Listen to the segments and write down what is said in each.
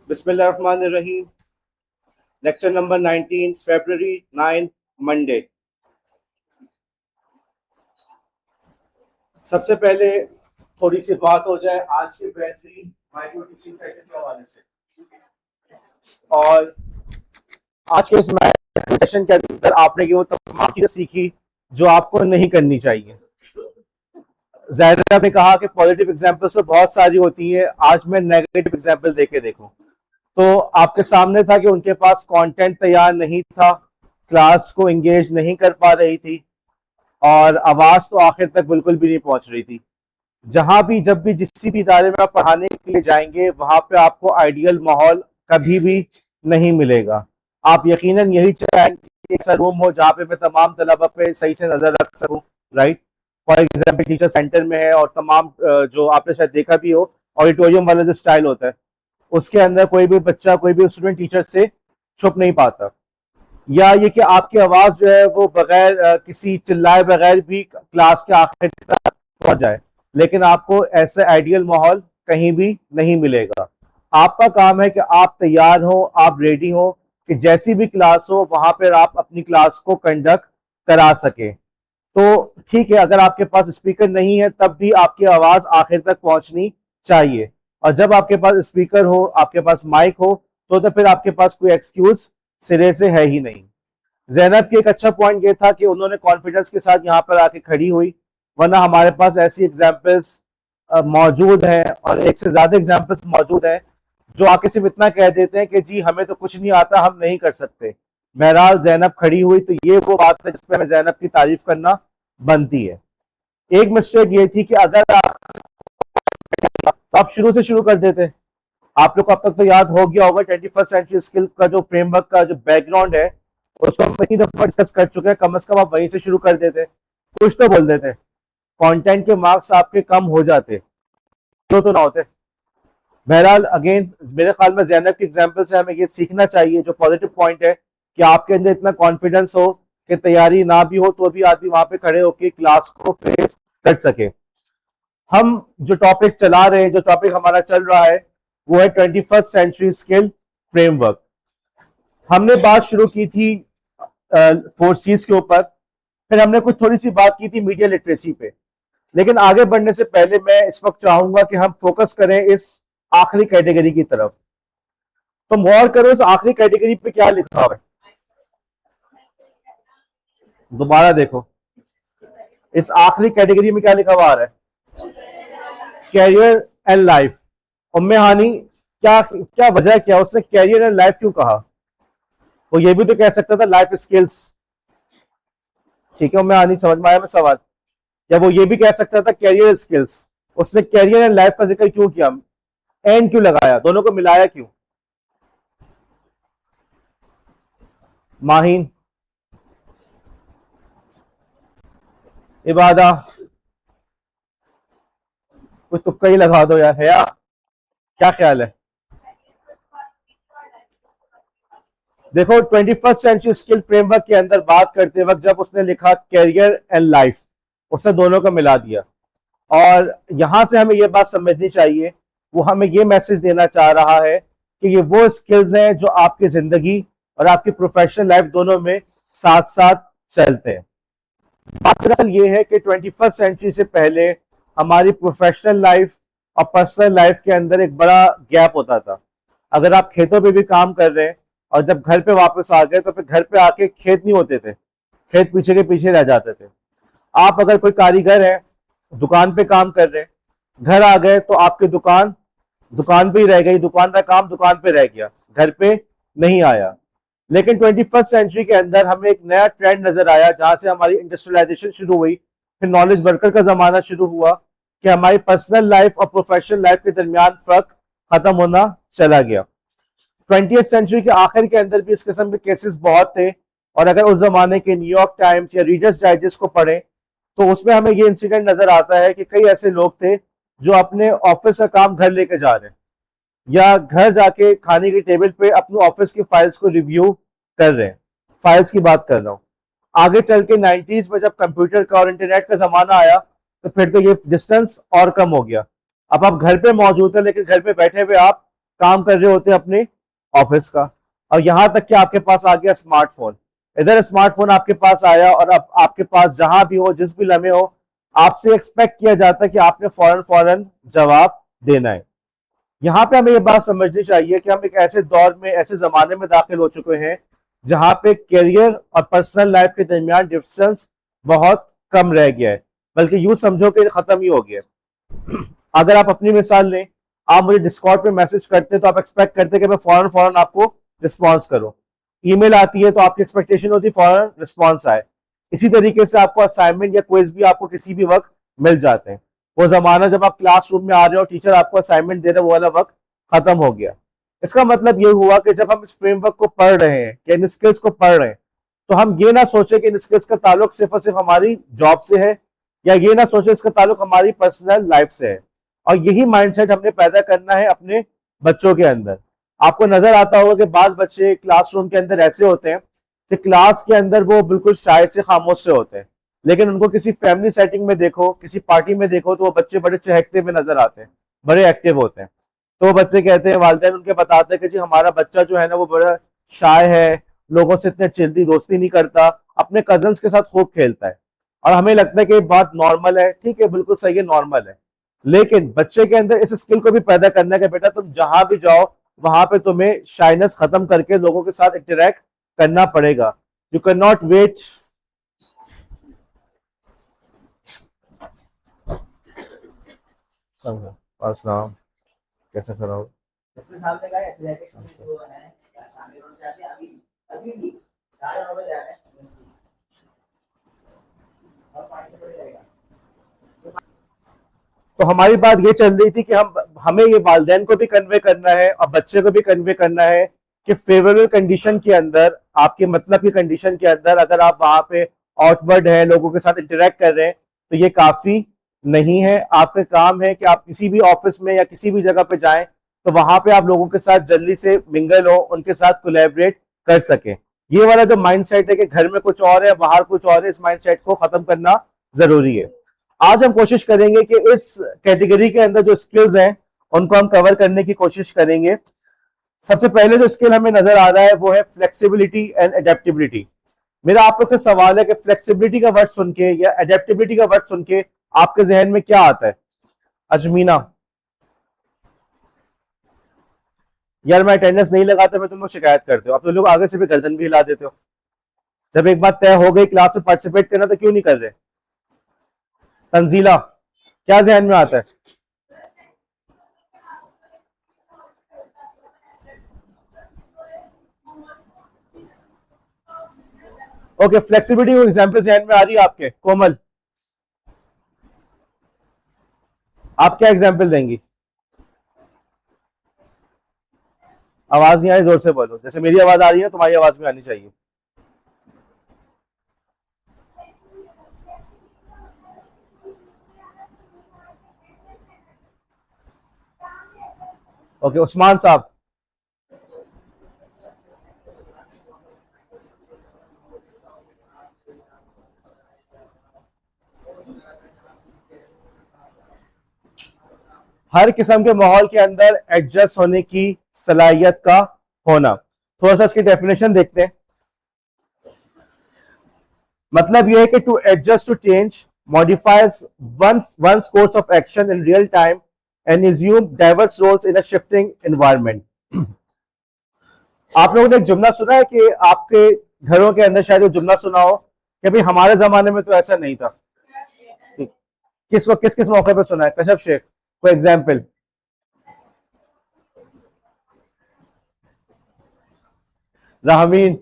बिस्मिल्लाहिर्रहमानिर्रहीम। Lecture number 19, February 9, Monday. सबसे पहले थोड़ी सी बात हो जाए आज के बेहतरीन माइक्रो टीचिंग सेशन के हवाले से। और आज के इस माइक्रो सेशन के अंदर आपने वो तमाम चीजें सीखी जो आपको नहीं करनी चाहिए। ज़ाहिर ने कहा कि पॉजिटिव एग्जाम्पल्स तो बहुत सारी होती है, आज मैं नेगेटिव एग्जाम्पल देके देखूं। तो आपके सामने था कि उनके पास कंटेंट तैयार नहीं था, क्लास को एंगेज नहीं कर पा रही थी और आवाज तो आखिर तक बिल्कुल भी नहीं पहुंच रही थी। जहां भी जब भी जिस भी इदारे में आप पढ़ाने के लिए जाएंगे वहां पे आपको आइडियल माहौल कभी भी नहीं मिलेगा। आप यकीनन यही चाहेंगे कि एक ऐसा रूम हो जहाँ पे मैं तमाम तलबा पे सही से नजर रख सकूं, right. For example teacher centre में है और तमाम जो आपने शायद देखा भी हो ऑडिटोरियम वाला जो स्टाइल होता है उसके अंदर कोई भी बच्चा कोई भी स्टूडेंट टीचर से छुप नहीं पाता। या ये कि आपकी आवाज जो है वो बगैर किसी चिल्लाए बगैर भी क्लास के आखिर तक पहुंच जाए, लेकिन आपको ऐसा आइडियल माहौल कहीं भी नहीं मिलेगा। आपका काम है कि आप तैयार हो, आप रेडी हो कि जैसी भी क्लास हो वहां पर आप अपनी क्लास को कंडक्ट करा सके। तो ठीक है, अगर आपके पास स्पीकर नहीं है तब भी आपकी आवाज आखिर तक पहुंचनी चाहिए। और जब आपके पास स्पीकर हो, आपके पास माइक हो, तो फिर आपके पास कोई एक्सक्यूज सिरे से है ही नहीं। जैनब की एक अच्छा पॉइंट ये था कि उन्होंने कॉन्फिडेंस के साथ यहाँ पर आके खड़ी हुई, वरना हमारे पास ऐसी एग्जाम्पल्स मौजूद हैं और एक से ज्यादा एग्जाम्पल्स मौजूद हैं जो आके सिर्फ इतना कह देते हैं कि जी हमें तो कुछ नहीं आता, हम नहीं कर सकते। बहरहाल जैनब खड़ी हुई तो ये वो बात है जिसपे हमें जैनब की तारीफ करना बनती है। एक मिस्टेक ये थी कि अगर आप शुरू से शुरू कर देते, आप लोग को अब तक तो याद हो गया होगा 21st सेंचुरी स्किल का जो फ्रेमवर्क का जो बैकग्राउंड है उसको हम इतनी दफा डिस्कस कर चुके हैं, कम से कम आप वहीं से शुरू कर देते, कुछ तो बोल देते, कंटेंट के मार्क्स आपके कम हो जाते, तो ना होते। बहरहाल अगेन मेरे ख्याल में जैनब की एग्जाम्पल से हमें ये सीखना चाहिए, जो पॉजिटिव पॉइंट है कि आपके अंदर इतना कॉन्फिडेंस हो कि तैयारी ना भी हो तो भी आदमी वहां पे खड़े होकर क्लास को फेस कर सके। हम जो टॉपिक चला रहे हैं, जो टॉपिक हमारा चल रहा है वो है 21st सेंचुरी स्किल फ्रेमवर्क। हमने बात शुरू की थी 4Cs के ऊपर, फिर हमने कुछ थोड़ी सी बात की थी मीडिया लिटरेसी पे। लेकिन आगे बढ़ने से पहले मैं इस वक्त चाहूंगा कि हम फोकस करें इस आखिरी कैटेगरी की तरफ। तुम गौर करो इस आखिरी कैटेगरी पे क्या लिखा हुआ है, दोबारा देखो इस आखिरी कैटेगरी में क्या लिखा हुआ आ रहा है, कैरियर एंड लाइफ। उम्मे हानी क्या क्या वजह, क्या उसने कैरियर एंड लाइफ क्यों कहा? वो ये भी तो कह सकता था लाइफ स्किल्स। ठीक है, उम्मे हानी समझ में आया मैं सवाल? या वो ये भी कह सकता था कैरियर स्किल्स। उसने कैरियर एंड लाइफ का जिक्र क्यों किया, एंड क्यों लगाया, दोनों को मिलाया क्यों? माहीन, इबादा, कुछ तुक्का ही लगा दो यार, है या क्या ख्याल है? देखो 21st सेंचुरी स्किल फ्रेमवर्क के अंदर बात करते वक्त जब उसने लिखा कैरियर एंड लाइफ, उसने दोनों को मिला दिया। और यहां से हमें यह बात समझनी चाहिए, वो हमें यह मैसेज देना चाह रहा है कि ये वो स्किल्स हैं जो आपकी जिंदगी और आपकी प्रोफेशनल लाइफ दोनों में साथ साथ चलते हैं। बात दरअसल ये है कि 21st सेंचुरी से पहले हमारी प्रोफेशनल लाइफ और पर्सनल लाइफ के अंदर एक बड़ा गैप होता था। अगर आप खेतों पे भी काम कर रहे हैं और जब घर पे वापस आ गए तो फिर घर पे आके खेत नहीं होते थे, खेत पीछे के पीछे रह जाते थे। आप अगर कोई कारीगर है, दुकान पे काम कर रहे हैं, घर आ गए तो आपकी दुकान दुकान पे ही रह गई, दुकान का काम दुकान पे रह गया, घर पे नहीं आया। लेकिन 21st सेंचुरी के अंदर हमें एक नया ट्रेंड नजर आया जहां से हमारी इंडस्ट्रियलाइजेशन शुरू हुई, फिर नॉलेज वर्कर का जमाना शुरू हुआ कि हमारी पर्सनल लाइफ और प्रोफेशनल लाइफ के दरमियान फर्क खत्म होना चला गया। 20th सेंचुरी के आखिर के अंदर भी इस किस्म के केसेस बहुत थे, और अगर उस जमाने के न्यूयॉर्क टाइम्स या रीडर्स डाइजेस्ट को पढ़ें तो उसमें हमें ये इंसिडेंट नजर आता है कि कई ऐसे लोग थे जो अपने ऑफिस का काम घर लेके जा रहे हैं या घर जाके खाने की टेबल पे अपने ऑफिस की फाइल्स को रिव्यू कर रहे हैं। फाइल्स की बात कर रहा हूँ। आगे चल के 90s में जब कंप्यूटर का और इंटरनेट का जमाना आया तो फिर तो ये डिस्टेंस और कम हो गया। अब आप घर पे मौजूद है लेकिन घर पे बैठे हुए आप काम कर रहे होते हैं अपने ऑफिस का। और यहां तक कि आपके पास आ गया स्मार्टफोन। इधर स्मार्टफोन आपके पास आया और अब आपके पास जहां भी हो, जिस भी लम्हे हो, आपसे एक्सपेक्ट किया जाता है कि आपने फौरन फौरन जवाब देना है। यहाँ पे हमें ये बात समझनी चाहिए कि हम एक ऐसे दौर में, ऐसे जमाने में दाखिल हो चुके हैं जहां पे करियर और पर्सनल लाइफ के दरमियान डिफरेंस बहुत कम रह गया है, बल्कि यूं समझो कि खत्म ही हो गया है। अगर आप अपनी मिसाल लें, आप मुझे डिस्कॉर्ड पे मैसेज करते तो आप एक्सपेक्ट करते कि मैं फौरन फौरन आपको रिस्पॉन्स करूं। ईमेल आती है तो आपकी एक्सपेक्टेशन होती है फौरन रिस्पॉन्स आए। इसी तरीके से आपको असाइनमेंट या क्विज भी आपको किसी भी वक्त मिल जाते हैं। वो जमाना जब आप क्लासरूम में आ रहे हो, टीचर आपको असाइनमेंट दे रहे, वो वाला वक्त खत्म हो गया। इसका मतलब ये हुआ कि जब हम इस फ्रेमवर्क को पढ़ रहे हैं या इन स्किल्स को पढ़ रहे हैं, तो हम ये ना सोचे कि इन स्किल्स का ताल्लुक सिर्फ और सिर्फ हमारी जॉब से है, या ये ना सोचे इसका ताल्लुक हमारी पर्सनल लाइफ से है। और यही माइंडसेट हमने पैदा करना है अपने बच्चों के अंदर। आपको नजर आता होगा कि बाज बच्चे क्लासरूम के अंदर ऐसे होते हैं कि क्लास के अंदर वो बिल्कुल शाय से, खामोश से होते हैं, लेकिन उनको किसी फैमिली सेटिंग में देखो, किसी पार्टी में देखो, तो वो बच्चे बड़े चहकते हुए नजर आते हैं, बड़े एक्टिव होते हैं। तो वो बच्चे कहते हैं, वालिदैन उनके बताते हैं कि जी हमारा बच्चा जो है ना वो बड़ा शाय है, लोगों से इतने जल्दी दोस्ती नहीं करता, अपने कजन्स के साथ खूब खेलता है। और हमें लगता है कि बात नॉर्मल है, ठीक है, बिल्कुल सही है, नॉर्मल है। लेकिन बच्चे के अंदर इस स्किल को भी पैदा करना है कि बेटा तुम जहां भी जाओ वहां पे तुम्हें शाइनेस खत्म करके लोगों के साथ इंटरेक्ट करना पड़ेगा। You can not wait. अस्सलाम, कैसे सुनाओ? तो हमारी बात ये चल रही थी कि हमें ये वालिदैन को भी कन्वे करना है और बच्चे को भी कन्वे करना है कि फेवरेबल कंडीशन के अंदर, आपके मतलब की कंडीशन के अंदर, अगर आप वहां पे आउटवर्ड है, लोगों के साथ इंटरेक्ट कर रहे हैं, तो ये काफी नहीं है। आपका काम है कि आप किसी भी ऑफिस में या किसी भी जगह पे जाएं तो वहां पे आप लोगों के साथ जल्दी से मिंगल हो, उनके साथ कोलैबोरेट कर सके। ये वाला जो माइंडसेट है कि घर में कुछ और है, बाहर कुछ और है, इस माइंडसेट को खत्म करना जरूरी है। आज हम कोशिश करेंगे कि इस कैटेगरी के अंदर जो स्किल्स हैं उनको हम कवर करने की कोशिश करेंगे। सबसे पहले जो स्किल हमें नजर आ रहा है वो है फ्लेक्सिबिलिटी एंड एडेप्टेबिलिटी। मेरा आप लोग से सवाल है कि फ्लेक्सिबिलिटी का वर्ड सुन के या एडेप्टेबिलिटी का वर्ड सुन के आपके जहन में क्या आता है? अजमीना, यार मैं अटेंडेंस नहीं लगाता, मैं तुम लोग शिकायत करते हो, अब तुम लोग आगे से भी गर्दन भी हिला देते हो। जब एक बात तय हो गई क्लास में पार्टिसिपेट करना तो क्यों नहीं कर रहे? तंजीला, क्या जहन में आता है? ओके, फ्लेक्सिबिलिटी एग्जांपल जहन में आ रही है आपके? कोमल, आप क्या एग्जांपल देंगी? आवाज नहीं आई, जोर से बोलो, जैसे मेरी आवाज आ रही है तुम्हारी आवाज में आनी चाहिए। ओके, उस्मान साहब। हर किस्म के माहौल के अंदर एडजस्ट होने की सलाहियत का होना। थोड़ा सा इसकी डेफिनेशन देखते हैं। मतलब यह है कि to adjust to change modifies one course of action in real time and assume diverse roles in a shifting environment. आप लोगों ने एक जुमला सुना है कि आपके घरों के अंदर शायद वो जुमला सुना हो कि भाई हमारे जमाने में तो ऐसा नहीं था। ठीक। किस वक्त, किस किस मौके पर सुना है? कशफ शेख, कोई एग्जाम्पल? राहमीन,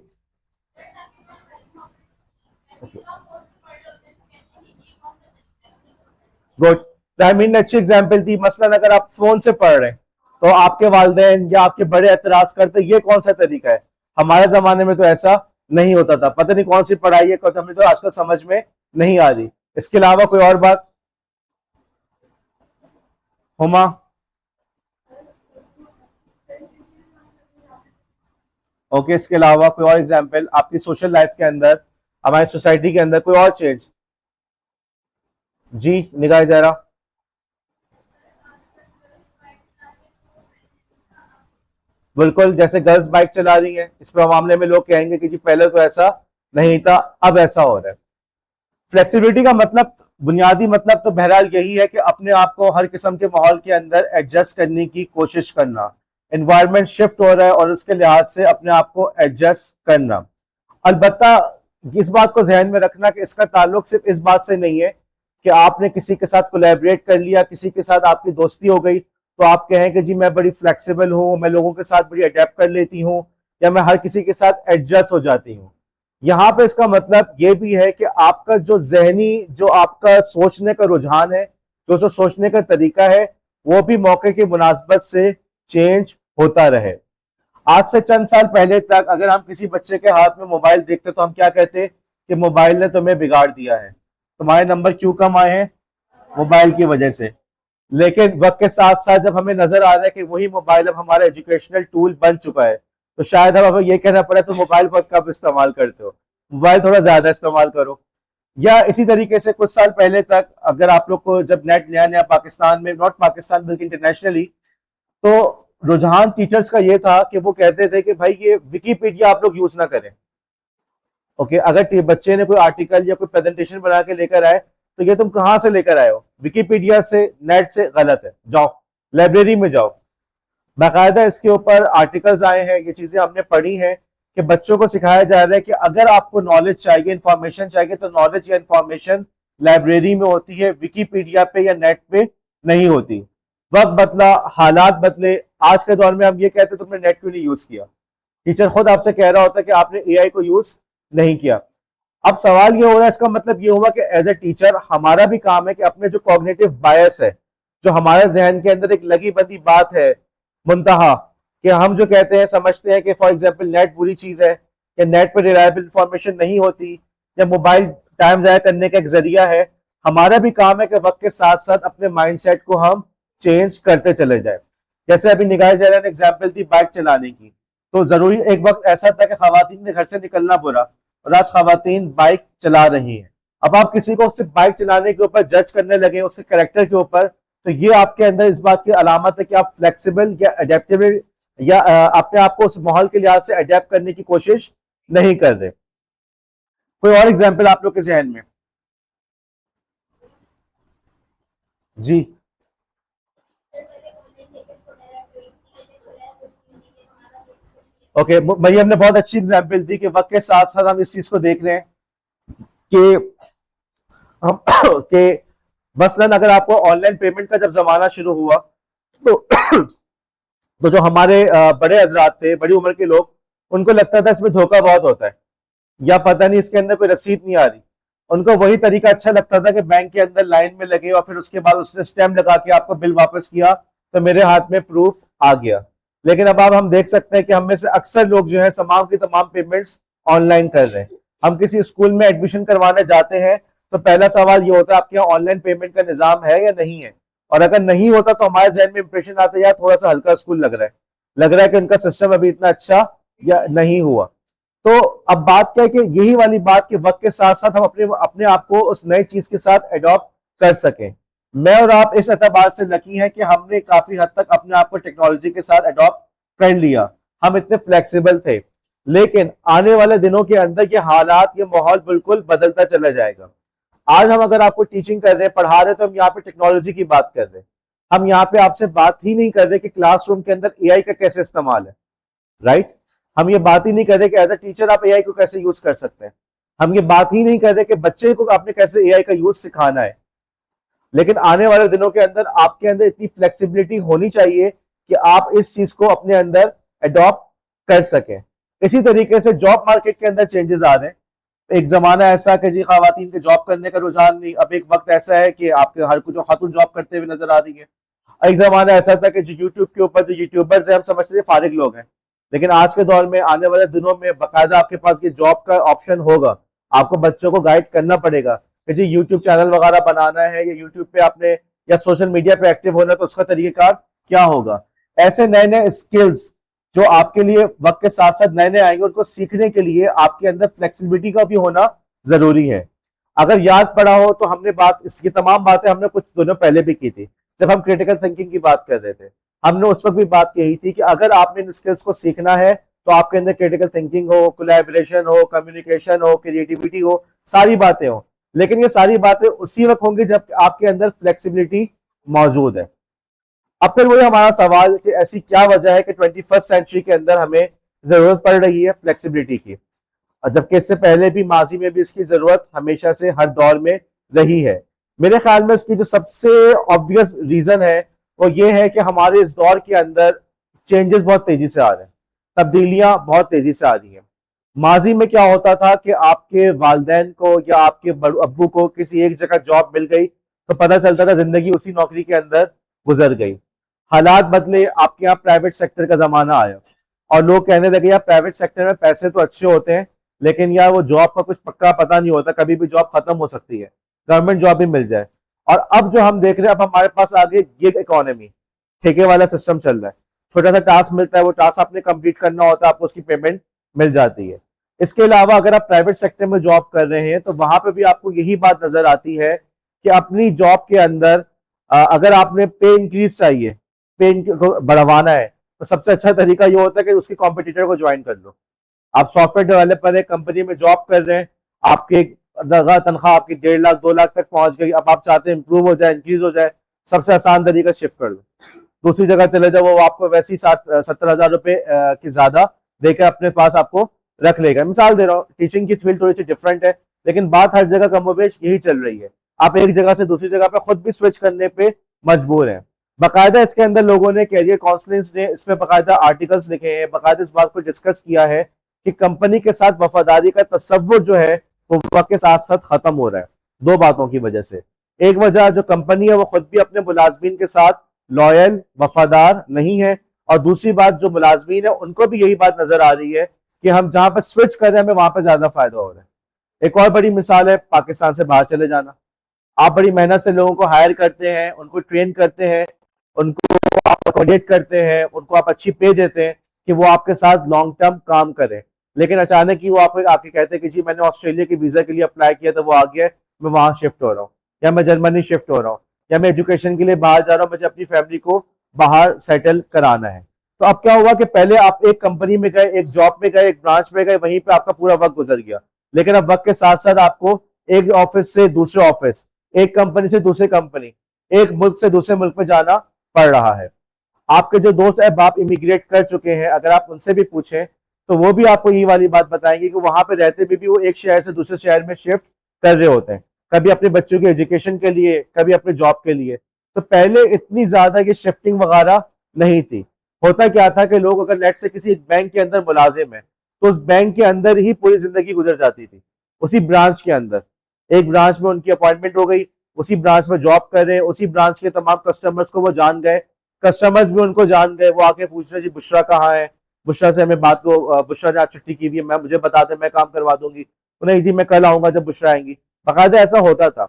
गुड। राहमीन ने अच्छी एग्जाम्पल दी। मसलन अगर आप फोन से पढ़ रहे हैं तो आपके वालदेन या आपके बड़े एतराज करते ये कौन सा तरीका है, हमारे जमाने में तो ऐसा नहीं होता था, पता नहीं कौन सी पढ़ाई है, हमें तो आजकल समझ में नहीं आ रही। इसके अलावा कोई और बात? हुमा, ओके, इसके अलावा कोई और एग्जाम्पल आपकी सोशल लाइफ के अंदर, हमारी सोसाइटी के अंदर कोई और चेंज? जी निगाह जरा। बिल्कुल जैसे गर्ल्स बाइक चला रही हैं, इस पर मामले में लोग कहेंगे कि जी पहले तो ऐसा नहीं था, अब ऐसा हो रहा है। फ्लेक्सिबिलिटी का मतलब, बुनियादी मतलब तो बहरहाल यही है कि अपने आप को हर किस्म के माहौल के अंदर एडजस्ट करने की कोशिश करना। एनवायरनमेंट शिफ्ट हो रहा है और उसके लिहाज से अपने आप को एडजस्ट करना। अलबत्ता इस बात को जहन में रखना कि इसका ताल्लुक सिर्फ इस बात से नहीं है कि आपने किसी के साथ कोलैबोरेट कर लिया, किसी के साथ आपकी दोस्ती हो गई तो आप कहें कि जी मैं बड़ी फ्लेक्सिबल हूं, मैं लोगों के साथ बड़ी अडेप्ट कर लेती हूं, या मैं हर किसी के साथ एडजस्ट हो जाती हूं। यहाँ पे इसका मतलब ये भी है कि आपका जो जहनी, जो आपका सोचने का रुझान है, जो सोचने का तरीका है, वो भी मौके की मुनासबत से चेंज होता रहे। आज से चंद साल पहले तक अगर हम किसी बच्चे के हाथ में मोबाइल देखते तो हम क्या कहते कि मोबाइल ने तुम्हें बिगाड़ दिया है, तुम्हारे नंबर क्यों कम आए हैं, मोबाइल की वजह से। लेकिन वक्त के साथ साथ जब हमें नजर आ रहा है कि वही मोबाइल अब हमारा एजुकेशनल टूल बन चुका है, तो शायद अब हमें ये कहना पड़े तो मोबाइल बहुत कम इस्तेमाल करते हो, मोबाइल थोड़ा ज्यादा इस्तेमाल करो। या इसी तरीके से कुछ साल पहले तक अगर आप लोग को जब नेट नया नया पाकिस्तान में, नॉट पाकिस्तान बल्कि इंटरनेशनली, तो रुझान टीचर्स का ये था कि वो कहते थे कि भाई ये विकीपीडिया आप लोग यूज ना करें। ओके, अगर बच्चे ने कोई आर्टिकल या कोई प्रेजेंटेशन बना के लेकर आए तो ये तुम कहां से लेकर आए हो, विकीपीडिया से, नेट से, गलत है, जाओ लाइब्रेरी में जाओ। बाकायदा इसके ऊपर आर्टिकल्स आए हैं, ये चीजें हमने पढ़ी हैं कि बच्चों को सिखाया जा रहा है कि अगर आपको नॉलेज चाहिए, इंफॉर्मेशन चाहिए, तो नॉलेज या इंफॉर्मेशन लाइब्रेरी में होती है, विकीपीडिया पे या नेट पे नहीं होती। वक्त बदला, हालात बदले, आज के दौर में हम ये कहते तुमने नेट क्यों नहीं यूज किया, टीचर खुद आपसे कह रहा होता है कि आपने एआई को यूज नहीं किया। अब सवाल ये हो रहा है, इसका मतलब ये हुआ कि एज ए टीचर हमारा भी काम है कि अपने जो कॉग्निटिव बायस है, जो हमारे जहन के अंदर एक लगी बंदी बात है मुंतहा, कि हम जो कहते हैं समझते हैं कि फॉर एग्जांपल नेट बुरी चीज है, या नेट पर रिलायबल इंफॉर्मेशन नहीं होती, या मोबाइल टाइम जाया करने का एक जरिया है। हमारा भी काम है कि वक्त के साथ साथ अपने माइंडसेट को हम चेंज करते चले जाए। जैसे अभी निगाह जरा ने एग्जाम्पल दी बाइक चलाने की, तो जरूरी एक वक्त ऐसा था कि खवातीन के घर से निकलना बुरा, और आज खवातीन बाइक चला रही हैं। अब आप किसी को सिर्फ बाइक चलाने के ऊपर जज करने लगे, उसके कैरेक्टर के ऊपर, तो ये आपके अंदर इस बात की अलामत है कि आप फ्लेक्सिबल या अडेप्टेबल या अपने आप को उस माहौल के लिहाज से अडेप्ट करने की कोशिश नहीं कर रहे। कोई और एग्जाम्पल आप लोग के जहन में? जी ओके, भैया हमने बहुत अच्छी एग्जाम्पल दी कि वक्त के साथ साथ हम इस चीज को देख रहे हैं कि हम कि मसलन अगर आपको ऑनलाइन पेमेंट का जब जमाना शुरू हुआ तो तो जो हमारे बड़े हजरात थे, बड़ी उम्र के लोग, उनको लगता था इसमें धोखा बहुत होता है, या पता नहीं इसके अंदर कोई रसीद नहीं आ रही। उनको वही तरीका अच्छा लगता था कि बैंक के अंदर लाइन में लगे और फिर उसके बाद उसने स्टैम्प लगा के आपको बिल वापस किया तो मेरे हाथ में प्रूफ आ गया। लेकिन अब हम देख सकते हैं कि हम में से अक्सर लोग जो है तमाम की तमाम पेमेंट्स ऑनलाइन कर रहे हैं। हम किसी स्कूल में एडमिशन करवाने जाते हैं तो पहला सवाल ये होता है आपके यहाँ ऑनलाइन पेमेंट का निजाम है या नहीं है, और अगर नहीं होता तो हमारे जहन में इंप्रेशन आता है यार थोड़ा सा हल्का स्कूल लग रहा है, लग रहा है कि उनका सिस्टम अभी इतना अच्छा या नहीं हुआ। तो अब बात क्या है कि यही वाली बात कि वक्त के साथ साथ हम अपने अपने आप को उस नई चीज के साथ एडॉप्ट कर सकें। मैं और आप इस एतबार से लकी हैं कि हमने काफी हद तक अपने आप को टेक्नोलॉजी के साथ एडॉप्ट कर लिया, हम इतने फ्लेक्सिबल थे। लेकिन आने वाले दिनों के अंदर ये हालात, ये माहौल बिल्कुल बदलता चला जाएगा। आज हम अगर आपको टीचिंग कर रहे हैं, पढ़ा रहे हैं, तो हम यहाँ पे टेक्नोलॉजी की बात कर रहे हैं। हम यहाँ पे आपसे बात ही नहीं कर रहे कि क्लासरूम के अंदर एआई का कैसे इस्तेमाल है, राइट। हम ये बात ही नहीं कर रहे कि एज अ टीचर आप एआई को कैसे यूज कर सकते हैं। हम ये बात ही नहीं कर रहे कि बच्चे को आपने कैसे एआई का यूज सिखाना है। लेकिन आने वाले दिनों के अंदर आपके अंदर इतनी फ्लेक्सिबिलिटी होनी चाहिए कि आप इस चीज को अपने अंदर अडॉप्ट कर सकें। इसी तरीके से जॉब मार्केट के अंदर चेंजेस आ रहे हैं। एक जमाना ऐसा कि जी खवातीन के जॉब करने का रुझान नहीं, अब एक वक्त ऐसा है कि आपके हर को जो खातून जॉब करते हुए नजर आ रही है। एक जमाना ऐसा था कि जो यूट्यूब के ऊपर जो यूट्यूबर्स है हम समझते थे फारिग लोग हैं, लेकिन आज के दौर में, आने वाले दिनों में बाकायदा आपके पास ये जॉब का ऑप्शन होगा। आपको बच्चों को गाइड करना पड़ेगा कि जी यूट्यूब चैनल वगैरह बनाना है, या यूट्यूब पे आपने या सोशल मीडिया पे एक्टिव होना है, तो उसका तरीकेकार क्या होगा। ऐसे नए नए स्किल्स जो आपके लिए वक्त के साथ साथ नए नए आएंगे, उनको सीखने के लिए आपके अंदर फ्लेक्सिबिलिटी का भी होना जरूरी है। अगर याद पड़ा हो तो हमने बात, इसकी तमाम बातें हमने कुछ दिनों पहले भी की थी जब हम क्रिटिकल थिंकिंग की बात कर रहे थे। हमने उस वक्त भी बात कही थी कि अगर आपने इन स्किल्स को सीखना है तो आपके अंदर क्रिटिकल थिंकिंग हो, कोलैबोरेशन हो, कम्युनिकेशन हो, क्रिएटिविटी हो, सारी बातें हो, लेकिन ये सारी बातें उसी वक्त होंगी जब आपके अंदर फ्लेक्सिबिलिटी मौजूद है। अब फिर वही हमारा सवाल कि ऐसी क्या वजह है कि 21st सेंचुरी के अंदर हमें जरूरत पड़ रही है फ्लेक्सिबिलिटी की, जबकि इससे पहले भी माजी में भी इसकी जरूरत हमेशा से हर दौर में रही है। मेरे ख्याल में इसकी जो सबसे ऑब्वियस रीजन है वो ये है कि हमारे इस दौर के अंदर चेंजेस बहुत तेजी से आ रहे हैं, तब्दीलियां बहुत तेजी से आ रही हैं। माजी में क्या होता था कि आपके वालदैन को या आपके अब्बू को किसी एक जगह जॉब मिल गई तो पता चलता था जिंदगी उसी नौकरी के अंदर गुजर गई। हालात बदले, आपके यहाँ प्राइवेट सेक्टर का जमाना आया और लोग कहने लगे यार प्राइवेट सेक्टर में पैसे तो अच्छे होते हैं लेकिन यार वो जॉब का कुछ पक्का पता नहीं होता, कभी भी जॉब खत्म हो सकती है, गवर्नमेंट जॉब भी मिल जाए। और अब जो हम देख रहे हैं, अब हमारे पास आगे गिग इकोनॉमी, ठेके वाला सिस्टम चल रहा है। छोटा सा टास्क मिलता है, वो टास्क आपने कंप्लीट करना होता है, आपको उसकी पेमेंट मिल जाती है। इसके अलावा अगर आप प्राइवेट सेक्टर में जॉब कर रहे हैं तो वहां पे भी आपको यही बात नजर आती है कि अपनी जॉब के अंदर अगर आपने पे इंक्रीज चाहिए, पे को बढ़वाना है, तो सबसे अच्छा तरीका ये होता है कि उसके कॉम्पिटिटर को ज्वाइन कर लो। आप सॉफ्टवेयर डेवलपर है, कंपनी में जॉब कर रहे हैं, आपके तनख्वाह आपकी 1.5 लाख 2 लाख तक पहुंच गई, अब आप चाहते हैं इंप्रूव हो जाए, इंक्रीज हो जाए, सबसे आसान तरीका शिफ्ट कर लो, दूसरी जगह चले जाओ, वो आपको वैसे ही 70,000 रुपए की ज्यादा देकर अपने पास आपको रख लेगा। मिसाल दे रहा हूँ, टीचिंग की फील्ड थोड़ी सी डिफरेंट है लेकिन बात हर जगह कमोबेश यही चल रही है। आप एक जगह से दूसरी जगह पे खुद भी स्विच करने पे मजबूर हैं। बाकायदा इसके अंदर लोगों ने, कैरियर काउंसलिंग ने इसमें बाकायदा आर्टिकल्स लिखे हैं, बाकायदा इस बात को डिस्कस किया है कि कंपनी के साथ वफादारी का तस्वुर जो है वो वक्त के साथ साथ खत्म हो रहा है, दो बातों की वजह से। एक वजह, जो कंपनी है वो खुद भी अपने मुलाजमीन के साथ लॉयल, वफादार नहीं है, और दूसरी बात, जो मुलाजमीन है उनको भी यही बात नजर आ रही है कि हम जहां पर स्विच कर रहे हैं हमें वहां पर ज्यादा फायदा हो रहा है। एक और बड़ी मिसाल है पाकिस्तान से बाहर चले जाना। आप बड़ी मेहनत से लोगों को हायर करते हैं, उनको ट्रेन करते हैं, उनको आप अकोमोडेट करते हैं, उनको आप अच्छी पे देते हैं कि वो आपके साथ लॉन्ग टर्म काम करें, लेकिन अचानक ही वो आपको आके कहते हैं कि जी मैंने ऑस्ट्रेलिया के वीजा के लिए अप्लाई किया था, वो आ गया, मैं वहां शिफ्ट हो रहा हूँ, या मैं जर्मनी शिफ्ट हो रहा हूँ, या मैं एजुकेशन के लिए बाहर जा रहा हूँ, मुझे अपनी फैमिली को बाहर सेटल कराना है। तो अब क्या हुआ कि पहले आप एक कंपनी में गए, एक जॉब में गए, एक ब्रांच में गए, वहीं पे आपका पूरा वक्त गुजर गया, लेकिन अब वक्त के साथ साथ आपको एक ऑफिस से दूसरे ऑफिस, एक कंपनी से दूसरी कंपनी, एक मुल्क से दूसरे मुल्क में जाना पड़ रहा है। आपके जो दोस्त है बाप इमिग्रेट कर चुके हैं, अगर आप उनसे भी पूछें तो वो भी आपको ये वाली बात बताएंगे कि वहां पे रहते भी वो एक शहर से दूसरे शहर में शिफ्ट कर रहे होते हैं, कभी अपने बच्चों के एजुकेशन के लिए, कभी अपने जॉब के लिए। तो पहले इतनी ज्यादा ये शिफ्टिंग वगैरह नहीं थी। होता क्या था कि लोग अगर लेट से किसी बैंक के अंदर मुलाजिम है तो उस बैंक के अंदर ही पूरी जिंदगी गुजर जाती थी, उसी ब्रांच के अंदर। एक ब्रांच में उनकी अपॉइंटमेंट हो गई, उसी ब्रांच में जॉब कर रहे हैं, उसी ब्रांच के तमाम कस्टमर्स को वो जान गए, कस्टमर्स भी उनको जान गए, वो आके पूछ रहे जी बुशरा कहाँ है, बुशरा से हमें बात, को बुशरा ने आज छुट्टी की हुई है, मैं मुझे बता दें मैं काम करवा दूंगी, नहीं जी मैं कल आऊंगा जब बुशरा आएंगी। बाकायदा ऐसा होता था।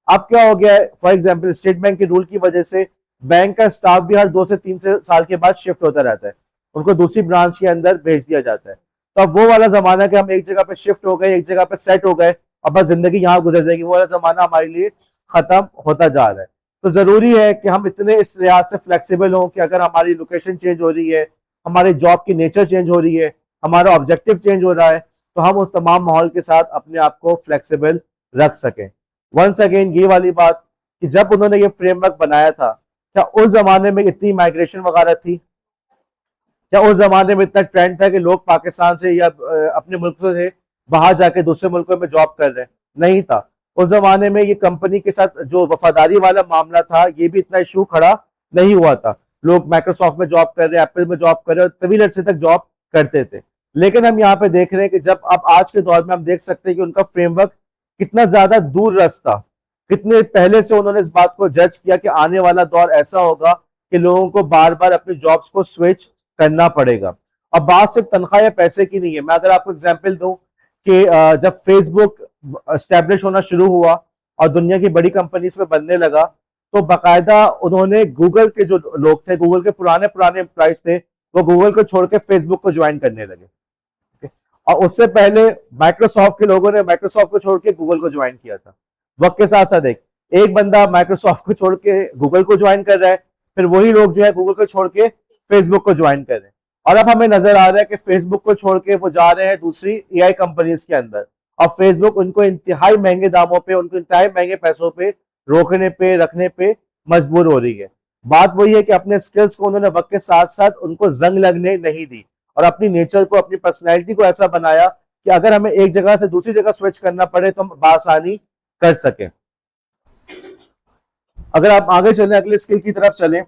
अब क्या हो गया है, फॉर एग्जाम्पल स्टेट बैंक के रूल की वजह से बैंक का स्टाफ भी हर 2 से 3 साल के बाद शिफ्ट होता रहता है, उनको दूसरी ब्रांच के अंदर भेज दिया जाता है। तो अब वो वाला जमाना कि हम एक जगह पे शिफ्ट हो गए, एक जगह पे सेट हो गए, अब बस जिंदगी यहाँ गुजर जाएगी, वो वाला जमाना हमारे लिए खत्म होता जा रहा है। तो जरूरी है कि हम इतने इस लिहाज से फ्लेक्सिबल हों कि अगर हमारी लोकेशन चेंज हो रही है, हमारे जॉब की नेचर चेंज हो रही है, हमारा ऑब्जेक्टिव चेंज हो रहा है, तो हम उस तमाम माहौल के साथ अपने आप को फ्लेक्सिबल रख सकें। वंस अगेन ये वाली बात कि जब उन्होंने ये फ्रेमवर्क बनाया था, क्या उस जमाने में इतनी माइग्रेशन वगैरह थी? क्या उस जमाने में इतना ट्रेंड था कि लोग पाकिस्तान से या अपने मुल्क से बाहर जाके दूसरे मुल्कों में जॉब कर रहे हैं? नहीं था। उस जमाने में ये कंपनी के साथ जो वफादारी वाला मामला था, ये भी इतना इशू खड़ा नहीं हुआ था। लोग माइक्रोसॉफ्ट में जॉब कर रहे हैं, एप्पल में जॉब कर रहे हैं, तवील अरसे तक जॉब करते थे। लेकिन हम यहाँ पे देख रहे हैं कि जब अब आज के दौर में हम देख सकते हैं कि उनका फ्रेमवर्क कितना ज्यादा दूर रास्ता, कितने पहले से उन्होंने इस बात को जज किया कि आने वाला दौर ऐसा होगा कि लोगों को बार बार अपनी जॉब्स को स्विच करना पड़ेगा। अब बात सिर्फ तनख्वाह या पैसे की नहीं है। मैं अगर आपको एग्जांपल दूं कि जब फेसबुक एस्टेब्लिश होना शुरू हुआ और दुनिया की बड़ी कंपनीज में बनने लगा, तो बाकायदा उन्होंने गूगल के जो लोग थे, गूगल के पुराने पुराने एम्प्लॉइज थे, वो गूगल को छोड़ के फेसबुक को ज्वाइन करने लगे। और उससे पहले माइक्रोसॉफ्ट के लोगों ने माइक्रोसॉफ्ट को छोड़ के गूगल को ज्वाइन किया था। वक्त के साथ साथ एक बंदा माइक्रोसॉफ्ट को छोड़ के गूगल को ज्वाइन कर रहा है, फिर वही लोग जो है गूगल को छोड़ के फेसबुक को ज्वाइन करें। और अब हमें नजर आ रहा है कि फेसबुक को छोड़ के वो जा रहे हैं दूसरी एआई कंपनीज के अंदर। और फेसबुक उनको इंतहाई महंगे दामों पे, उनको इंतहाई महंगे पैसों पे रोकने पे, रखने पे मजबूर हो रही है। बात वही है कि अपने स्किल्स को उन्होंने वक्त के साथ साथ उनको जंग लगने नहीं दी और अपनी नेचर को, अपनी पर्सनैलिटी को ऐसा बनाया कि अगर हमें एक जगह से दूसरी जगह स्विच करना पड़े तो हम बआसानी कर सकें। अगर आप आगे चलें, अगले स्किल की तरफ चलें,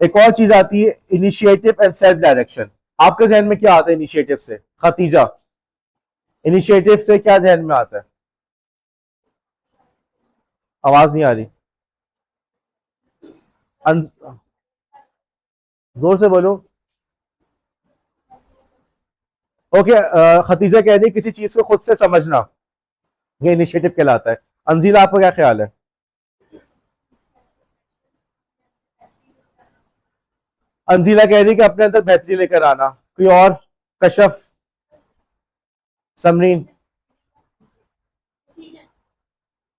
एक और चीज आती है इनिशिएटिव एंड सेल्फ डायरेक्शन। आपके जहन में क्या आता है इनिशिएटिव से? खतीजा, इनिशिएटिव से क्या जहन में आता है? आवाज नहीं आ रही, जोर से बोलो। ओके, खतीजा कह रही है किसी चीज को खुद से समझना, ये इनिशिएटिव कहलाता है। अंजीला, आपका क्या ख्याल है? अंजीला कह रही है कि अपने अंदर बेहतरी लेकर आना। कोई और? कशफ, समरीन?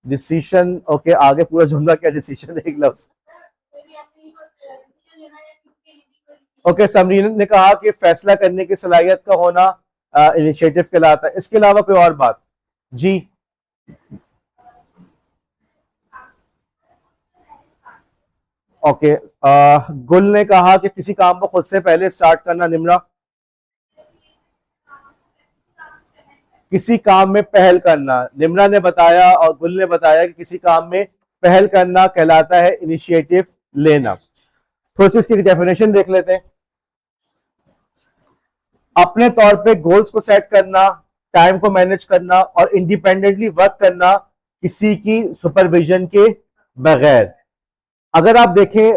डिसीशन, ओके, आगे पूरा जुमला क्या? डिसीशन एक लफ्ज। ओके, समरीन ने कहा कि फैसला करने की सलाहियत का होना इनिशिएटिव कहलाता है। इसके अलावा कोई और बात? जी, ओके, गुल ने कहा कि किसी काम को खुद से पहले स्टार्ट करना। निम्रा? किसी काम में पहल करना। निम्रा ने बताया और गुल ने बताया कि किसी काम में पहल करना कहलाता है इनिशिएटिव लेना। थोड़ी सी इसकी डेफिनेशन देख लेते हैं। अपने तौर पे गोल्स को सेट करना, टाइम को मैनेज करना और इंडिपेंडेंटली वर्क करना किसी की सुपरविजन के बगैर। अगर आप देखें,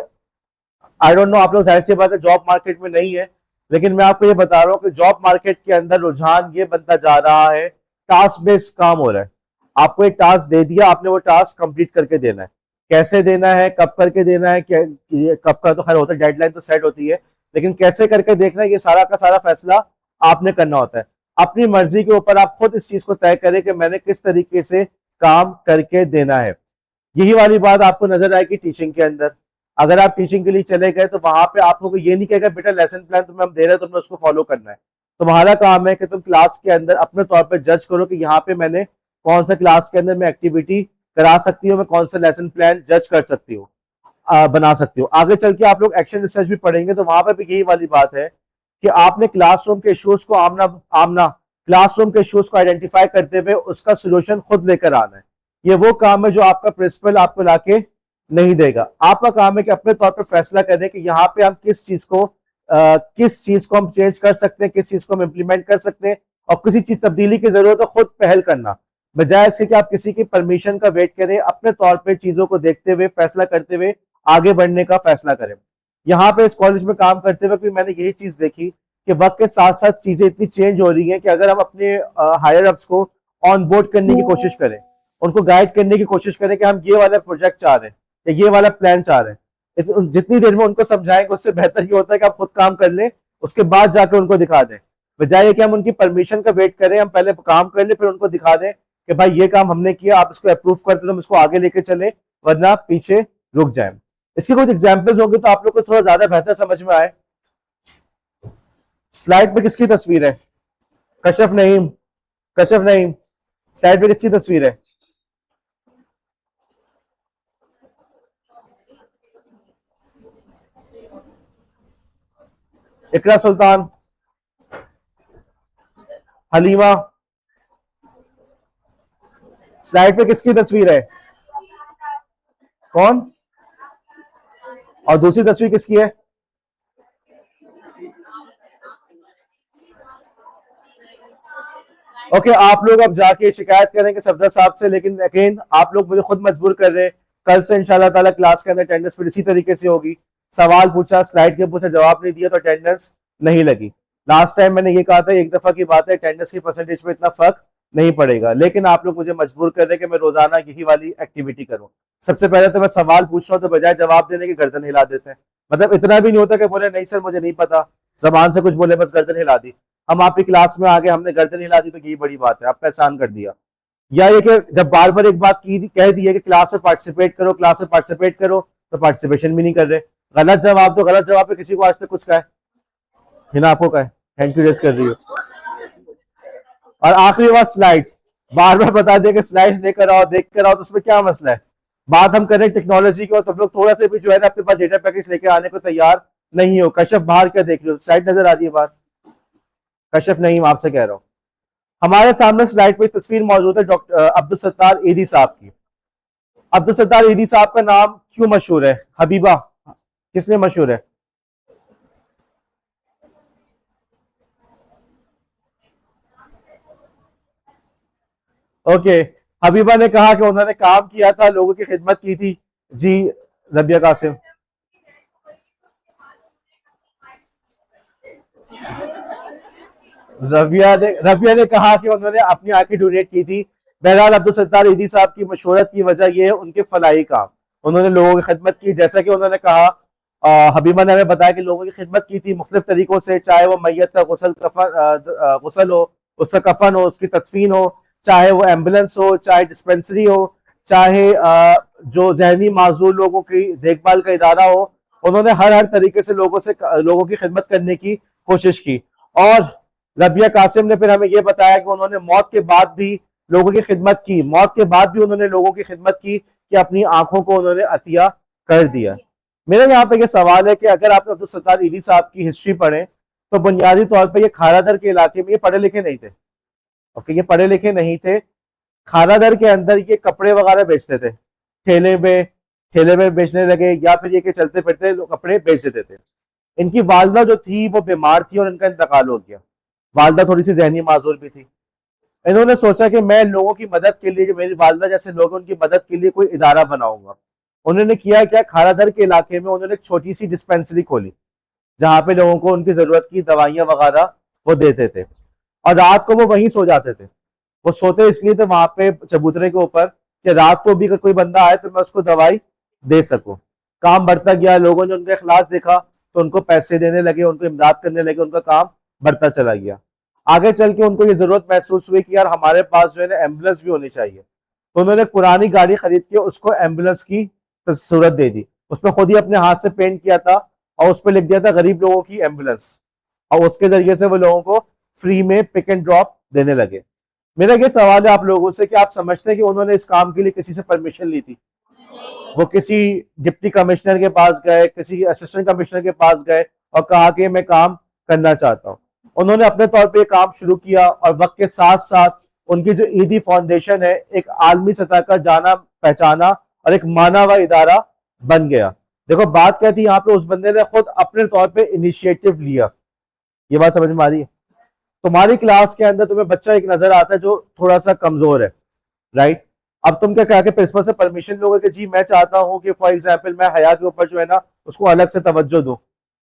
आई डोंट नो, आप लोग जाहिर सी बात है जॉब मार्केट में नहीं है, लेकिन मैं आपको ये बता रहा हूं कि जॉब मार्केट के अंदर रुझान ये बनता जा रहा है, टास्क बेस्ड काम हो रहा है। आपको एक टास्क दे दिया, आपने वो टास्क कंप्लीट करके देना है। कैसे देना है, कब करके देना है, कब का तो खैर होता है, डेडलाइन तो सेट होती है, लेकिन कैसे करके देखना है, ये सारा का सारा फैसला आपने करना होता है। अपनी मर्जी के ऊपर आप खुद इस चीज को तय करें कि मैंने किस तरीके से काम करके देना है। यही वाली बात आपको नजर आएगी टीचिंग के अंदर। अगर आप टीचिंग के लिए चले गए तो वहां पे आप लोगों को ये नहीं कहेगा बेटा लेसन प्लान तुम्हें हम दे रहे हैं, तुम्हें उसको फॉलो करना है। तुम्हारा काम है कि तुम क्लास के अंदर अपने तौर पे जज करो कि यहाँ पे मैंने कौन सा क्लास के अंदर मैं एक्टिविटी करा सकती हूँ, मैं कौन सा लेसन प्लान जज कर सकती हूँ, बना सकती हूँ। आगे चल के आप लोग एक्शन रिसर्च भी पढ़ेंगे तो वहां पर भी यही वाली बात है कि आपने क्लासरूम के इश्यूज को आमना आमना क्लासरूम के इश्यूज को आइडेंटिफाई करते हुए उसका सोल्यूशन खुद लेकर आना है। ये वो काम है जो आपका प्रिंसिपल आपको लाके नहीं देगा। आपका काम है कि अपने तौर पर फैसला करें कि यहाँ पे हम किस चीज को हम चेंज कर सकते हैं, किस चीज को हम इम्प्लीमेंट कर सकते हैं, और किसी चीज तब्दीली की जरूरत है खुद पहल करना, बजाय इसके कि आप किसी की परमिशन का वेट करें। अपने तौर पे चीजों को देखते हुए, फैसला करते हुए आगे बढ़ने का फैसला करें। यहाँ पे इस कॉलेज में काम करते हुए भी मैंने यही चीज देखी कि वक्त के साथ साथ चीजें इतनी चेंज हो रही हैं कि अगर हम अपने हायर अप्स को ऑन बोर्ड करने की कोशिश करें, उनको गाइड करने की कोशिश करें कि हम ये वाला प्रोजेक्ट चाह रहे हैं या ये वाला प्लान चाह रहे हैं, जितनी देर में उनको समझाएंगे उससे बेहतर ये होता है कि आप खुद काम कर लें, उसके बाद जाकर उनको दिखा दें, बजाय कि हम उनकी परमिशन का वेट करें। हम पहले काम कर ले, फिर उनको दिखा दें कि भाई ये काम हमने किया, आप इसको अप्रूव करते तो हम इसको आगे लेके चले, वरना पीछे रुक जाए। इसकी कुछ एग्जाम्पल्स होंगे तो आप लोग को थोड़ा ज्यादा बेहतर समझ में आए। स्लाइड पे किसकी तस्वीर है? कशफ नईम, कशफ नईम, स्लाइड पे किसकी तस्वीर है? इकरा सुल्तान, हलीमा। स्लाइड पे किसकी तस्वीर है? कौन? और दूसरी तस्वीर किसकी है? ओके, आप लोग अब जाके शिकायत करेंगे सफदर साहब से, लेकिन अगेन आप लोग मुझे खुद मजबूर कर रहे हैं। कल से इंशाल्लाह ताला क्लास के अंदर अटेंडेंस फिर इसी तरीके से होगी। सवाल पूछा, स्लाइड के पूछा, जवाब नहीं दिया तो अटेंडेंस नहीं लगी। लास्ट टाइम मैंने ये कहा था एक दफा की बात है, अटेंडेंस की परसेंटेज में इतना फर्क नहीं पड़ेगा, लेकिन आप लोग मुझे मजबूर कर रहे हैं कि मैं रोजाना यही वाली एक्टिविटी करूं। सबसे पहले तो मैं सवाल पूछ रहा हूं तो बजाय जवाब देने की गर्दन हिला देते हैं। मतलब इतना भी नहीं होता कि बोले नहीं सर मुझे नहीं पता, जबान से कुछ बोले बस गर्दन हिला दी। हम आपकी क्लास में आगे हमने गर्दन हिला दी तो यही बड़ी बात है, आपका एहसान कर दिया। या ये कि जब बार बार एक बात की कह दी है कि क्लास में पार्टिसिपेट करो, क्लास में पार्टिसिपेट करो, तो पार्टिसिपेशन भी नहीं कर रहे। गलत जवाब तो गलत जवाब पे किसी को आज तक कुछ कहा है? हिना आपको कहा है? हैंड की रेस कर रही हो। और आखिरी बात स्लाइड्स, बार बार बता दिया कि स्लाइड्स लेकर आओ, देख कर आओ, तो उसमें क्या मसला है? बात हम करें टेक्नोलॉजी की और तुम लोग थोड़ा सा भी जो है ना अपने पास डेटा पैकेज लेके आने को तैयार नहीं हो। कश्यप बाहर क्या देख रहे हो? स्लाइड नजर आ रही है बाहर? कश्यप नहीं, मैं आपसे कह रहा हूँ। हमारे सामने स्लाइड पे तस्वीर मौजूद है डॉक्टर अब्दुल सत्तार ईदी साहब की। अब्दुल सत्तार ईदी साहब का नाम क्यों मशहूर है? हबीबा किसने मशहूर है? ओके, हबीबा ने कहा कि उन्होंने काम किया था, लोगों की खिदमत की थी। जी, रबिया कासिम। रबिया ने कहा कि उन्होंने अपनी आंखें डोनेट की थी। बहरहाल अब्दुल सत्तार ईदी साहब की मशहूरत की वजह यह है उनके फलाई काम। उन्होंने लोगों की खिदमत की, जैसा कि उन्होंने कहा। हबीबा ने हमें बताया कि लोगों की खिदमत की थी मुख्तलिफ तरीकों से, चाहे वो मैयत का गुसल हो, उसका कफन हो, उसकी तदफीन हो, चाहे वो एम्बुलेंस हो, चाहे डिस्पेंसरी हो, चाहे जो जहनी माजूर लोगों की देखभाल का इदारा हो। उन्होंने हर तरीके से लोगों की खिदमत करने की कोशिश की। और रबिया कासिम ने फिर हमें यह बताया कि उन्होंने मौत के बाद भी लोगों की खिदमत की, मौत के बाद भी उन्होंने लोगों की खिदमत की कि अपनी आंखों को उन्होंने अतिया कर दिया। मेरा यहाँ पे ये सवाल है कि अगर आप अब्दुल सत्तार ईदी साहब की हिस्ट्री पढ़ें तो बुनियादी तौर पर ये खारादर के इलाके में ये पढ़े लिखे नहीं थे। ओके, ये पढ़े लिखे नहीं थे। खानादर के अंदर ये कपड़े वगैरह बेचते थे, ठेले में ठेले में बेचने लगे, या फिर ये कि चलते फिरते कपड़े बेच देते थे। इनकी वालदा जो थी वो बीमार थी और इनका इंतकाल हो गया। वालदा थोड़ी सी जहनी माजूर भी थी। इन्होंने सोचा कि मैं लोगों की मदद के लिए, जो मेरी वालदा जैसे लोग उनकी मदद के लिए कोई इदारा बनाऊंगा। उन्होंने किया क्या, खारादर के इलाके में उन्होंने एक छोटी सी डिस्पेंसरी खोली जहां पे लोगों को उनकी जरूरत की दवाइयां वगैरह वो देते थे। और रात को वो वहीं सो जाते थे। वो सोते इसलिए थे वहां पे चबूतरे के ऊपर कि रात को भी अगर कोई बंदा आए तो मैं उसको दवाई दे सकूं। काम बढ़ता गया, लोगों ने उनका इखलास देखा तो उनको पैसे देने लगे, उनको इमदाद करने लगे, उनका काम बढ़ता चला गया। आगे चल के उनको ये जरूरत महसूस हुई कि यार हमारे पास जो है ना एम्बुलेंस भी होनी चाहिए। तो उन्होंने एक पुरानी गाड़ी खरीद के उसको एम्बुलेंस की सूरत दे दी। उसमें खुद ही अपने हाथ से पेंट किया था और उस पर लिख दिया था गरीब लोगों की एम्बुलेंस। और उसके जरिए से वो लोगों को फ्री में पिक एंड ड्रॉप देने लगे। मेरा ये सवाल है आप लोगों से कि आप समझते हैं कि उन्होंने इस काम के लिए किसी से परमिशन ली थी? वो किसी डिप्टी कमिश्नर के पास गए, किसी असिस्टेंट कमिश्नर के पास गए और कहा कि मैं काम करना चाहता हूँ? उन्होंने अपने तौर पे काम शुरू किया और वक्त के साथ साथ उनकी जो ईदी फाउंडेशन है एक आलमी सतह का जाना पहचाना और एक माना हुआ इदारा बन गया। देखो बात क्या थी, यहाँ पे उस बंदे ने खुद अपने तौर पे इनिशिएटिव लिया। ये बात समझ में आ रही है? तुम्हारी क्लास के अंदर तुम्हें बच्चा एक नजर आता है जो थोड़ा सा कमजोर है, राइट? अब तुम क्या कह के प्रिंसिपल से परमिशन लोगे कि जी मैं चाहता हूं कि फॉर एग्जाम्पल मैं हया के ऊपर जो है ना उसको अलग से तवज्जो दूं,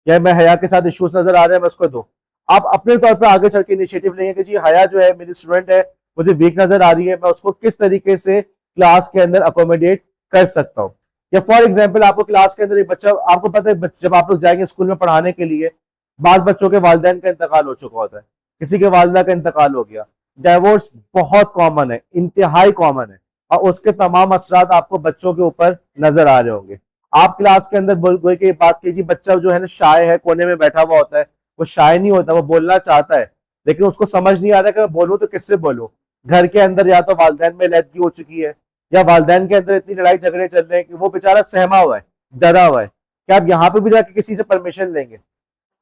या मैं हया के साथ इश्यूज नजर आ रहे हैं मैं उसको दूं। आप अपने तौर पर आगे चल के इनिशिएटिव लेंगे कि जी हया जो है मेरी स्टूडेंट है, मुझे वीक नजर आ रही है, मैं उसको किस तरीके से क्लास के अंदर अकोमोडेट कर सकता हूँ। या फॉर एग्जाम्पल आपको क्लास के अंदर एक बच्चा, आपको पता है जब आप लोग जाएंगे स्कूल में पढ़ाने के लिए, बाद बच्चों के वालिदैन का इंतकाल हो चुका होता है, किसी के वालिदा का इंतकाल हो गया। डाइवोर्स बहुत कॉमन है, इंतहाई कॉमन है, और उसके तमाम असरात आपको बच्चों के ऊपर नजर आ रहे होंगे। आप क्लास के अंदर बोल के बात कीजिए, बच्चा जो है ना शाय है, कोने में बैठा हुआ होता है, वो शाय नहीं होता, वो बोलना चाहता है लेकिन उसको समझ नहीं आ रहा कि मैं बोलूं तो किससे बोलूं। घर के अंदर या तो वालिदैन में लैदगी हो चुकी है, या वालिदैन के अंदर इतनी लड़ाई झगड़े चल रहे हैं कि वो बेचारा सहमा हुआ है, डरा हुआ है। क्या आप यहाँ पे भी जाके किसी से परमिशन लेंगे?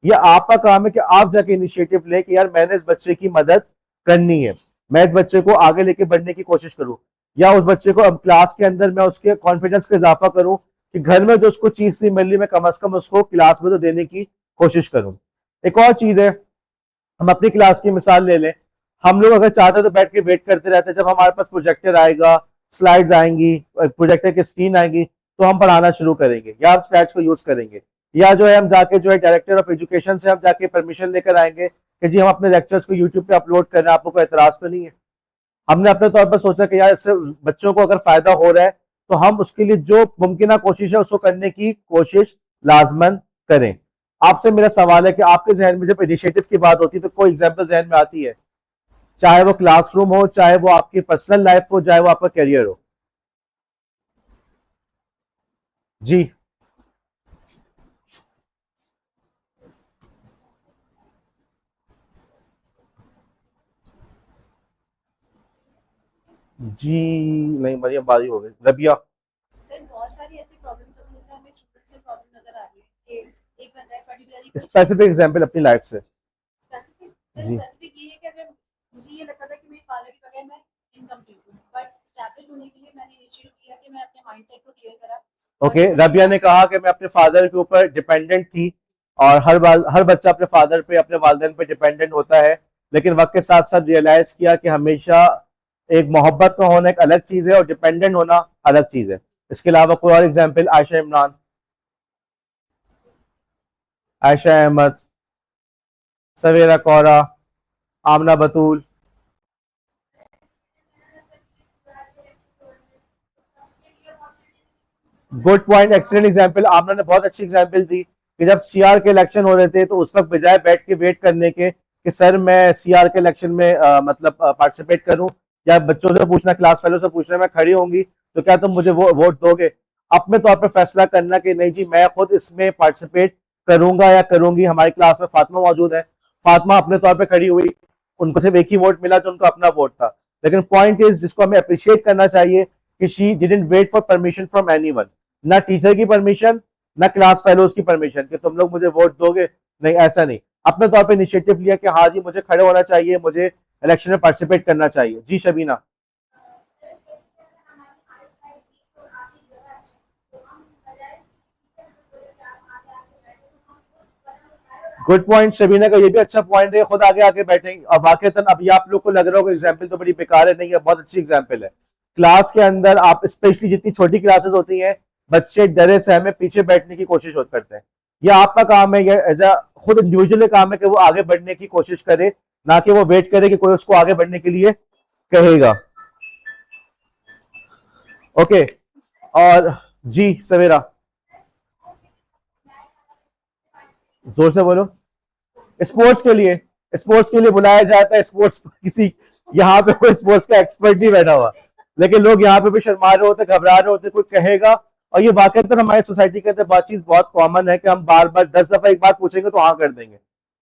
ये आपका काम है कि आप जाके इनिशिएटिव ले कि यार मैंने इस बच्चे की मदद करनी है, मैं इस बच्चे को आगे लेके बढ़ने की कोशिश करूं, या उस बच्चे को अब क्लास के अंदर मैं उसके कॉन्फिडेंस का इजाफा करूं कि घर में जो उसको चीज नहीं मिल रही मैं कम अज कम उसको क्लास में तो देने की कोशिश करूं। एक और चीज है, हम अपनी क्लास की मिसाल ले लें। हम लोग अगर चाहते तो बैठ के वेट करते रहते, जब हमारे पास प्रोजेक्टर आएगा, स्लाइड्स आएंगी, प्रोजेक्टर की स्क्रीन आएगी तो हम पढ़ाना शुरू करेंगे या हम स्लाइड्स को यूज करेंगे, या जो है हम जाके जो है डायरेक्टर ऑफ एजुकेशन से हम जाके परमिशन लेकर आएंगे कि जी हम अपने लेक्चर्स को यूट्यूब पे अपलोड कर रहे हैं, आपको कोई एतराज तो नहीं है? हमने अपने तौर पर सोचा कि यार इससे बच्चों को अगर फायदा हो रहा है तो हम उसके लिए जो मुमकिन कोशिश है उसको करने की कोशिश लाजमन करें। आपसे मेरा सवाल है कि आपके जहन में जब इनिशिएटिव की बात होती है तो कोई एग्जाम्पल जहन में आती है? चाहे वो क्लासरूम हो, चाहे वो आपकी पर्सनल लाइफ हो, चाहे वो आपका करियर हो। जी जी नहीं, मरियम बारी हो गई। रबिया। सर बहुत सारी ऐसी प्रॉब्लम्स होती हैं जैसे हमें स्टूडेंट्स में प्रॉब्लम नजर आ रही है कि एक बंदा है पर्टिकुलरली कोई स्पेसिफिक एग्जांपल अपनी लाइफ से। स्पेसिफिक सर जी। स्पेसिफिक ये है कि अगर मुझे ये लगता था कि मेरे फादर के बगैर मैं इनकम्प्लीट हूँ, बट स्टैब्लिश होने के लिए मैंने इनिशिएटिव किया कि मैं अपने माइंडसेट को क्लियर करा और ओके, जो मुझे रबिया ने कहा कि मैं अपने फादर के ऊपर डिपेंडेंट थी, और हर बच्चा अपने फादर पे, अपने वालिदैन पे डिपेंडेंट होता है, लेकिन वक्त के साथ साथ रियलाइज किया कि हमेशा एक मोहब्बत का होना एक अलग चीज है और डिपेंडेंट होना अलग चीज है। इसके अलावा कोई और example? Ayesha Imran, Ayesha Ahmed, Savera Kaura, Amna Batool. Good point, excellent example. Amna ने बहुत अच्छी एग्जाम्पल दी कि जब सीआर के इलेक्शन हो रहे थे तो उस वक्त बजाय बैठ के वेट करने के कि सर मैं सीआर के इलेक्शन में मतलब पार्टिसिपेट करूं, या बच्चों से पूछना, क्लास फेलो से पूछना मैं खड़ी होंगी तो क्या तुम मुझे वोट दोगे, अपने तौर पर फैसला करना कि नहीं जी मैं खुद इसमें पार्टिसिपेट करूंगा या करूंगी। हमारी क्लास में फातिमा मौजूद है, फातिमा अपने तौर पर खड़ी हुई, उनको सिर्फ एक ही वोट मिला जो उनका अपना वोट था। लेकिन पॉइंट इज जिसको हमें अप्रिशिएट करना चाहिए कि she didn't wait for permission from anyone, ना टीचर की परमिशन, ना क्लास फेलोज की परमिशन कि तुम लोग मुझे वोट दोगे, नहीं ऐसा नहीं, अपने तौर पे इनिशिएटिव लिया कि हाँ जी मुझे खड़े होना चाहिए, मुझे इलेक्शन में पार्टिसिपेट करना चाहिए। जी शबीना। गुड पॉइंट, शबीना का ये भी अच्छा पॉइंट है, खुद आगे आगे बैठेंगे। अब वाकई अब ये आप लोग को लग रहा होगा एग्जाम्पल तो बड़ी बेकार है, नहीं है, बहुत अच्छी एग्जाम्पल है। क्लास के अंदर आप स्पेशली जितनी छोटी क्लासेस होती हैं, बच्चे डरे सहमे पीछे बैठने की कोशिश करते हैं। ये आपका काम है, ये एज अ खुद इंडिविजुअल काम है कि वो आगे बढ़ने की कोशिश करे, ना कि वो वेट करे कि कोई उसको आगे बढ़ने के लिए कहेगा। ओके। और जी सवेरा, जोर से बोलो। स्पोर्ट्स के लिए, स्पोर्ट्स के लिए बुलाया जाता है, स्पोर्ट्स किसी, यहाँ पे कोई स्पोर्ट्स का एक्सपर्ट नहीं बैठा हुआ, लेकिन लोग यहाँ पे भी शर्मा रहे होते, घबरा रहे होते, कोई कहेगा। और ये वाकई हमारी सोसाइटी के अंदर बात चीज बहुत कॉमन है कि हम बार बार 10 दफा एक बात पूछेंगे तो हाँ कर देंगे,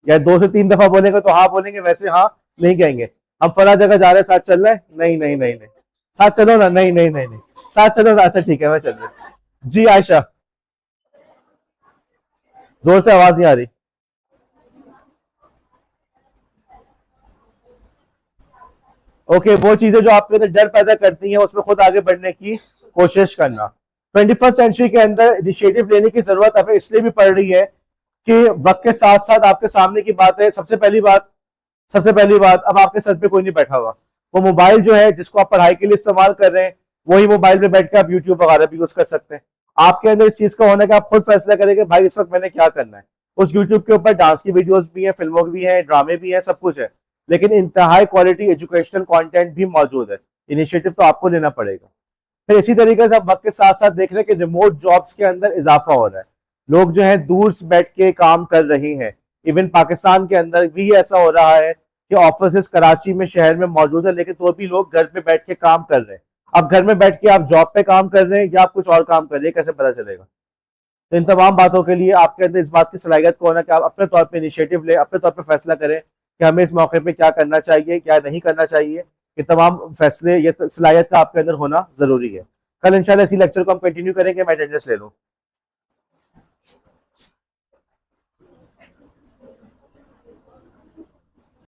या 2 से 3 दफा बोलेंगे तो हाँ बोलेंगे, वैसे हाँ नहीं कहेंगे। हम फला जगह जा रहे हैं, साथ चल रहे हैं, नहीं नहीं नहीं नहीं, साथ चलो ना, नहीं नहीं नहीं नहीं, साथ चलो ना, अच्छा ठीक है मैं चल रही हूँ। जी आयशा, जोर से आवाज नहीं आ रही। ओके, वो चीजें जो आपके अंदर डर पैदा करती हैं उसमें खुद आगे बढ़ने की कोशिश करना। 21st सेंचुरी के अंदर इनिशिएटिव लेने की जरूरत हमें इसलिए भी पड़ रही है कि वक्त के साथ साथ आपके सामने की बात है। सबसे पहली बात अब आपके सर पे कोई नहीं बैठा हुआ, वो मोबाइल जो है जिसको आप पढ़ाई के लिए इस्तेमाल कर रहे हैं, वही मोबाइल पे बैठ के आप यूट्यूब वगैरह भी यूज कर सकते हैं। आपके अंदर इस चीज का होना कि आप खुद फैसला करेंगे भाई इस वक्त मैंने क्या करना है। उस यूट्यूब के ऊपर डांस की वीडियोस भी हैं, फिल्मों की भी हैं, ड्रामे भी हैं, सब कुछ है, लेकिन इंतहाई क्वालिटी एजुकेशनल कंटेंट भी मौजूद है। इनिशिएटिव तो आपको लेना पड़ेगा। फिर इसी तरीके से आप वक्त के साथ साथ देख रहे हैं कि रिमोट जॉब्स के अंदर इजाफा हो रहा है, लोग जो है दूर से बैठ के काम कर रहे हैं। इवन पाकिस्तान के अंदर भी ऐसा हो रहा है कि ऑफिस कराची में, शहर में मौजूद है, लेकिन तो भी लोग घर पे बैठ के काम कर रहे हैं। अब घर में बैठ के आप जॉब पे काम कर रहे हैं या आप कुछ और काम कर रहे हैं, कैसे पता चलेगा? तो इन तमाम बातों के लिए आपके अंदर इस बात की सलाहियत को होना कि आप अपने तौर पे इनिशिएटिव ले, अपने तौर पे फैसला करें कि हमें इस मौके पे क्या करना चाहिए, क्या नहीं करना चाहिए। ये तमाम फैसले, ये सलाहियत का आपके अंदर होना जरूरी है। कल इंशाल्लाह इसी लेक्चर को हम कंटिन्यू करेंगे, मैं अटेंडेंस ले लूँ।